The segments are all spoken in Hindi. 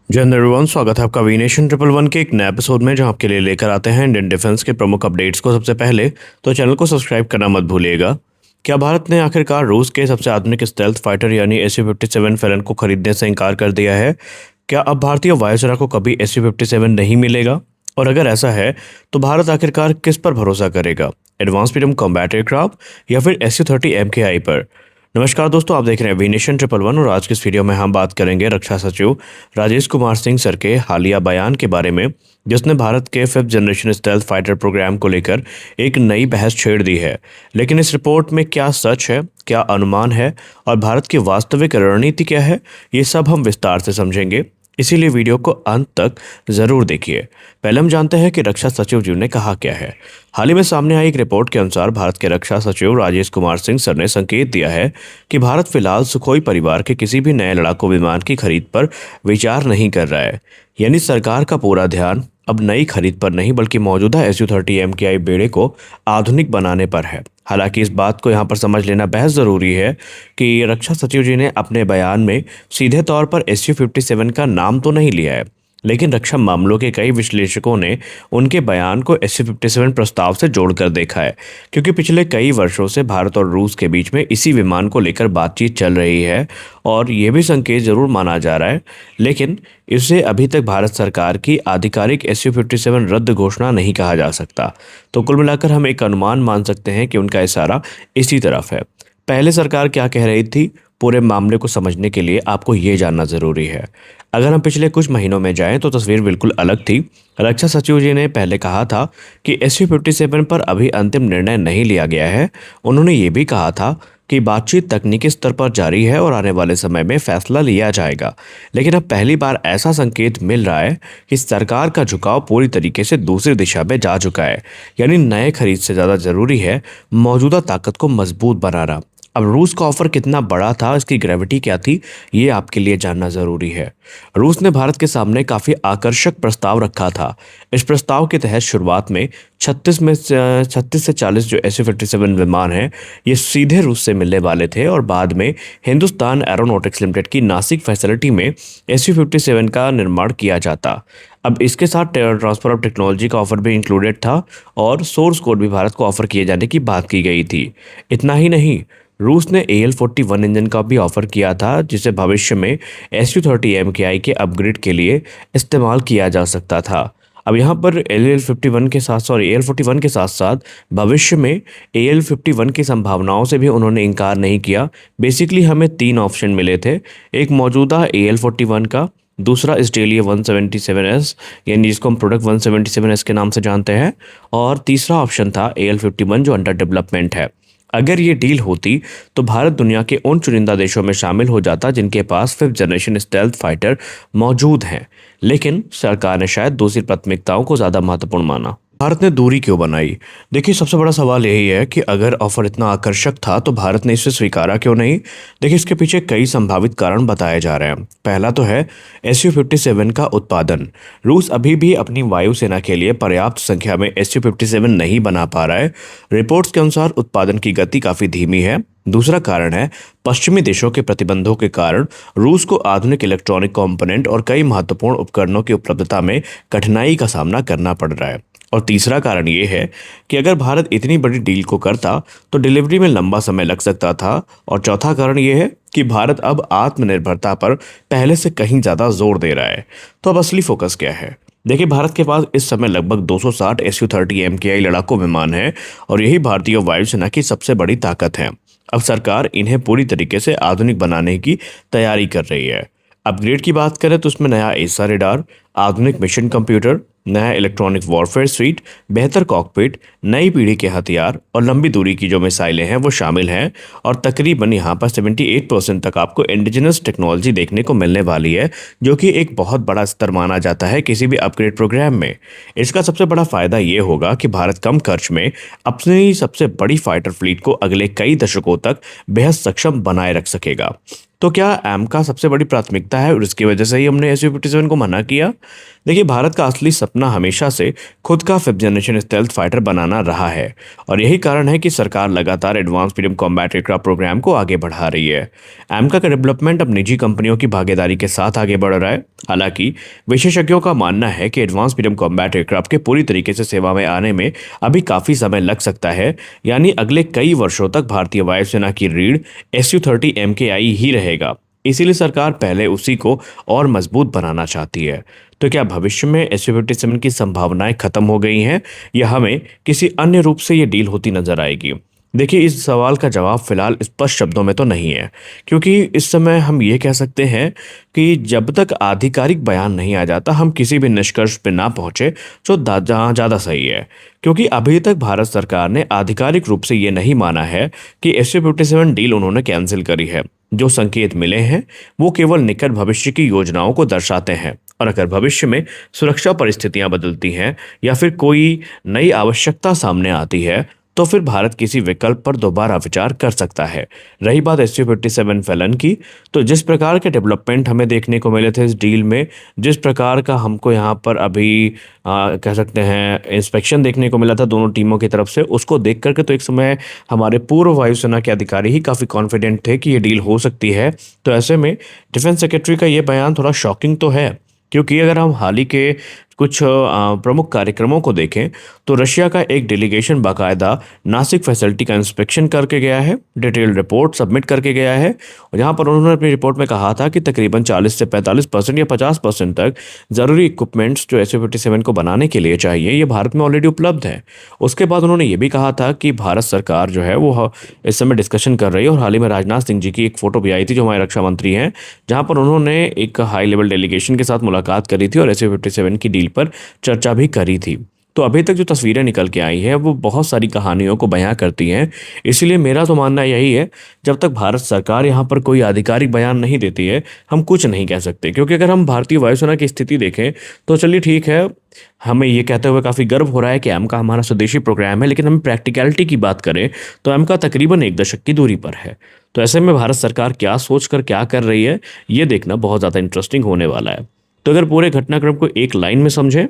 जय हिंद एवरीवन, स्वागत है आपका वी नेशन ट्रिपल वन के एक नए एपिसोड में, जहां आपके लिए लेकर आते हैं इंडियन डिफेंस के प्रमुख अपडेट्स को। सबसे पहले तो चैनल को सब्सक्राइब करना मत भूलिएगा। क्या भारत ने आखिरकार रूस के सबसे आधुनिक स्टेल्थ फाइटर यानी SU-57 फैलन को खरीदने से इनकार कर दिया है? क्या अब भारतीय वायुसेना को कभी SU-57 नहीं मिलेगा? और अगर ऐसा है तो भारत आखिरकार किस पर भरोसा करेगा, एडवांस मीडियम कॉम्बैट एयरक्राफ्ट या फिर SU-30 MKI पर? नमस्कार दोस्तों, आप देख रहे हैं वी नेशन ट्रिपल वन और आज की इस वीडियो में हम बात करेंगे रक्षा सचिव राजेश कुमार सिंह सर के हालिया बयान के बारे में, जिसने भारत के 5th generation stealth fighter programme को लेकर एक नई बहस छेड़ दी है। लेकिन इस रिपोर्ट में क्या सच है, क्या अनुमान है और भारत की वास्तविक रणनीति क्या है, ये सब हम विस्तार से समझेंगे, इसीलिए वीडियो को अंत तक जरूर देखिए। पहले हम जानते हैं कि रक्षा सचिव जी ने कहा क्या है। हाल ही में सामने आई एक रिपोर्ट के अनुसार भारत के रक्षा सचिव राजेश कुमार सिंह सर ने संकेत दिया है कि भारत फिलहाल सुखोई परिवार के किसी भी नए लड़ाकू विमान की खरीद पर विचार नहीं कर रहा है। यानी सरकार का पूरा ध्यान अब नई खरीद पर नहीं बल्कि मौजूदा SU-30 MKI बेड़े को आधुनिक बनाने पर है। हालांकि इस बात को यहाँ पर समझ लेना बेहद ज़रूरी है कि रक्षा सचिव जी ने अपने बयान में सीधे तौर पर SU-57 का नाम तो नहीं लिया है, लेकिन रक्षा मामलों के कई विश्लेषकों ने उनके बयान को SU-57 प्रस्ताव से जोड़कर देखा है, क्योंकि पिछले कई वर्षों से भारत और रूस के बीच में इसी विमान को लेकर बातचीत चल रही है और ये भी संकेत जरूर माना जा रहा है, लेकिन इसे अभी तक भारत सरकार की आधिकारिक SU-57 रद्द घोषणा नहीं कहा जा सकता। तो कुल मिलाकर हम एक अनुमान मान सकते हैं कि उनका इशारा इसी तरफ है। पहले सरकार क्या कह रही थी, पूरे मामले को समझने के लिए आपको ये जानना ज़रूरी है। अगर हम पिछले कुछ महीनों में जाएं तो तस्वीर बिल्कुल अलग थी। रक्षा सचिव जी ने पहले कहा था कि SU-57 पर अभी अंतिम निर्णय नहीं लिया गया है। उन्होंने ये भी कहा था कि बातचीत तकनीकी स्तर पर जारी है और आने वाले समय में फैसला लिया जाएगा। लेकिन अब पहली बार ऐसा संकेत मिल रहा है कि सरकार का झुकाव पूरी तरीके से दूसरी दिशा में जा चुका है। यानी नए खरीद से ज़्यादा ज़रूरी है मौजूदा ताकत को मजबूत बनाना। अब रूस का ऑफर कितना बड़ा था, इसकी ग्रेविटी क्या थी, ये आपके लिए जानना जरूरी है। रूस ने भारत के सामने काफी आकर्षक प्रस्ताव रखा था। इस प्रस्ताव के तहत शुरुआत में 36 से 40 जो SU-57 विमान हैं, ये सीधे रूस से मिलने वाले थे और बाद में हिंदुस्तान एरोनॉटिक्स लिमिटेड की नासिक फैसिलिटी में SU-57 का निर्माण किया जाता। अब इसके साथ ट्रांसफर ऑफ टेक्नोलॉजी का ऑफर भी इंक्लूडेड था और सोर्स कोड भी भारत को ऑफर किए जाने की बात की गई थी। इतना ही नहीं, रूस ने AL-41 इंजन का भी ऑफर किया था, जिसे भविष्य में SU-30 MKI के अपग्रेड के लिए इस्तेमाल किया जा सकता था। अब यहाँ पर AL-41 के साथ साथ भविष्य में AL-51 की संभावनाओं से भी उन्होंने इनकार नहीं किया। बेसिकली हमें 3 ऑप्शन मिले थे, एक मौजूदा AL-41 का, दूसरा ऑस्ट्रेलिया 177S यानी जिसको हम प्रोडक्ट 177S के नाम से जानते हैं, और तीसरा ऑप्शन था AL-51 जो अंडर डेवलपमेंट है। अगर ये डील होती तो भारत दुनिया के उन चुनिंदा देशों में शामिल हो जाता जिनके पास 5th जनरेशन स्टेल्थ फाइटर मौजूद हैं, लेकिन सरकार ने शायद दूसरी प्राथमिकताओं को ज़्यादा महत्वपूर्ण माना। भारत ने दूरी क्यों बनाई? देखिए, सबसे बड़ा सवाल यही है कि अगर ऑफर इतना आकर्षक था तो भारत ने इसे स्वीकारा क्यों नहीं। देखिए, इसके पीछे कई संभावित कारण बताए जा रहे हैं। पहला तो है SU-57 का उत्पादन। रूस अभी भी अपनी वायुसेना के लिए पर्याप्त संख्या में SU-57 नहीं बना पा रहा है। रिपोर्ट्स के अनुसार उत्पादन की गति काफ़ी धीमी है। दूसरा कारण है पश्चिमी देशों के प्रतिबंधों के कारण रूस को आधुनिक इलेक्ट्रॉनिक कंपोनेंट और कई महत्वपूर्ण उपकरणों की उपलब्धता में कठिनाई का सामना करना पड़ रहा है। और तीसरा कारण ये है कि अगर भारत इतनी बड़ी डील को करता तो डिलीवरी में लंबा समय लग सकता था। और चौथा कारण ये है कि भारत अब आत्मनिर्भरता पर पहले से कहीं ज़्यादा जोर दे रहा है। तो अब असली फोकस क्या है? देखिए, भारत के पास इस समय लगभग 260 SU-30 MKI लड़ाकू विमान है और यही भारतीय वायुसेना की सबसे बड़ी ताकत है। अब सरकार इन्हें पूरी तरीके से आधुनिक बनाने की तैयारी कर रही है। अपग्रेड की बात करें तो उसमें नया एसा रेडार, आधुनिक मिशन कंप्यूटर, नया इलेक्ट्रॉनिक वॉरफेयर स्वीट, बेहतर कॉकपिट, नई पीढ़ी के हथियार और लंबी दूरी की जो मिसाइलें हैं वो शामिल हैं। और तकरीबन यहाँ पर 78% तक आपको इंडिजिनस टेक्नोलॉजी देखने को मिलने वाली है, जो कि एक बहुत बड़ा स्तर माना जाता है किसी भी अपग्रेड प्रोग्राम में। इसका सबसे बड़ा फायदा ये होगा कि भारत कम खर्च में अपनी सबसे बड़ी फाइटर फ्लीट को अगले कई दशकों तक बेहद सक्षम बनाए रख सकेगा। तो क्या AMCA सबसे बड़ी प्राथमिकता है और इसकी वजह से ही हमने SU-57 को मना किया? देखिए, भारत का असली सपना हमेशा से खुद का फिफ्थ जनरेशन स्टेल्थ फाइटर बनाना रहा है और यही कारण है कि सरकार लगातार advance medium combat aircraft programme को आगे बढ़ा रही है। AMCA का डेवलपमेंट अब निजी कंपनियों की भागीदारी के साथ आगे बढ़ रहा है। हालांकि विशेषज्ञों का मानना है कि एडवांस मीडियम कॉम्बैट एयरक्राफ्ट के पूरी तरीके से सेवा में आने में अभी काफ़ी समय लग सकता है, यानी अगले कई वर्षों तक भारतीय वायुसेना की रीढ़ SU-30 MKI ही रहेगा। इसीलिए सरकार पहले उसी को और मजबूत बनाना चाहती है। तो क्या भविष्य में SU-57 की संभावनाएं खत्म हो गई हैं या हमें किसी अन्य रूप से ये डील होती नजर आएगी? देखिए, इस सवाल का जवाब फिलहाल स्पष्ट शब्दों में तो नहीं है, क्योंकि इस समय हम ये कह सकते हैं कि जब तक आधिकारिक बयान नहीं आ जाता हम किसी भी निष्कर्ष पे ना पहुंचे जो जहाँ ज़्यादा सही है। क्योंकि अभी तक भारत सरकार ने आधिकारिक रूप से ये नहीं माना है कि SU-57 डील उन्होंने कैंसिल करी है। जो संकेत मिले हैं वो केवल निकट भविष्य की योजनाओं को दर्शाते हैं और अगर भविष्य में सुरक्षा परिस्थितियां बदलती हैं या फिर कोई नई आवश्यकता सामने आती है तो फिर भारत किसी विकल्प पर दोबारा विचार कर सकता है। रही बात SU-57 फैलन की, तो जिस प्रकार के डेवलपमेंट हमें देखने को मिले थे इस डील में, जिस प्रकार का हमको यहाँ पर अभी कह सकते हैं इंस्पेक्शन देखने को मिला था दोनों टीमों की तरफ से, उसको देख करके तो एक समय हमारे पूर्व वायुसेना के अधिकारी ही काफ़ी कॉन्फिडेंट थे कि ये डील हो सकती है। तो ऐसे में डिफेंस सेक्रेटरी का ये बयान थोड़ा शॉकिंग तो है, क्योंकि अगर हम हाल ही के कुछ प्रमुख कार्यक्रमों को देखें तो रशिया का एक डेलीगेशन बाकायदा नासिक फैसिलिटी का इंस्पेक्शन करके गया है, डिटेल्ड रिपोर्ट सबमिट करके गया है और जहां पर उन्होंने अपनी रिपोर्ट में कहा था कि तकरीबन 40 से 45% या 50% तक ज़रूरी इक्विपमेंट्स जो SU-57 को बनाने के लिए चाहिए ये भारत में ऑलरेडी उपलब्ध है। उसके बाद उन्होंने ये भी कहा था कि भारत सरकार जो है वो इस समय डिस्कशन कर रही है और हाल ही में राजनाथ सिंह जी की एक फ़ोटो भी आई थी जो हमारे रक्षा मंत्री हैं, जहाँ पर उन्होंने एक हाई लेवल डेलीगेशन के साथ मुलाकात करी थी और SU-57 की डील पर चर्चा भी करी थी। तो अभी तक जो तस्वीरें निकल के आई हैं वो बहुत सारी कहानियों को बयां करती हैं। इसलिए मेरा तो मानना यही है, जब तक भारत सरकार यहाँ पर कोई आधिकारिक बयान नहीं देती है हम कुछ नहीं कह सकते। क्योंकि अगर हम भारतीय वायुसेना की स्थिति देखें तो चलिए ठीक है, हमें ये कहते हुए काफ़ी गर्व हो रहा है कि AMCA हमारा स्वदेशी प्रोग्राम है, लेकिन हम प्रैक्टिकलिटी की बात करें तो AMCA तकरीबन 1 दशक की दूरी पर है। तो ऐसे में भारत सरकार क्या सोच कर क्या कर रही है ये देखना बहुत ज़्यादा इंटरेस्टिंग होने वाला है। तो अगर पूरे घटनाक्रम को एक लाइन में समझें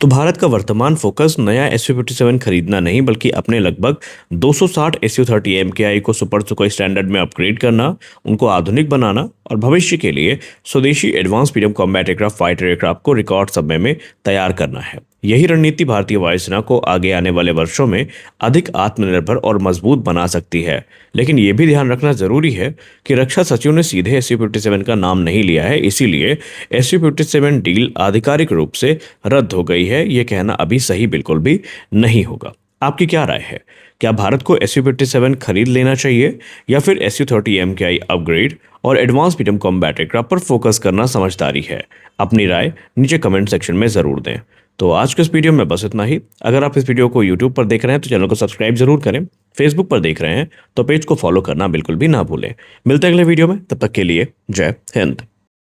तो भारत का वर्तमान फोकस नया SU-57 खरीदना नहीं बल्कि अपने लगभग 260 SU-30 MKI को सुपर सुखोई स्टैंडर्ड में अपग्रेड करना, उनको आधुनिक बनाना और भविष्य के लिए स्वदेशी advance medium combat aircraft fighter aircraft को रिकॉर्ड समय में तैयार करना है। यही रणनीति भारतीय वायुसेना को आगे आने वाले वर्षों में अधिक आत्मनिर्भर और मजबूत बना सकती है। लेकिन यह भी ध्यान रखना जरूरी है कि रक्षा सचिव ने सीधे SU-57 का नाम नहीं लिया है, इसीलिए SU-57 डील आधिकारिक रूप से रद्द हो गई है ये कहना अभी सही बिल्कुल भी नहीं होगा। आपकी क्या राय है? क्या भारत को SU-57 खरीद लेना चाहिए या फिर SU-30 MKI अपग्रेड और एडवांस मीडियम कॉम्बैट एयरक्राफ्ट पर फोकस करना समझदारी है? अपनी राय नीचे कमेंट सेक्शन में ज़रूर दें। तो आज के इस वीडियो में बस इतना ही। अगर आप इस वीडियो को यूट्यूब पर देख रहे हैं तो चैनल को सब्सक्राइब जरूर करें, फेसबुक पर देख रहे हैं तो पेज को फॉलो करना बिल्कुल भी ना भूलें। मिलते हैं अगले वीडियो में, तब तक के लिए जय हिंद।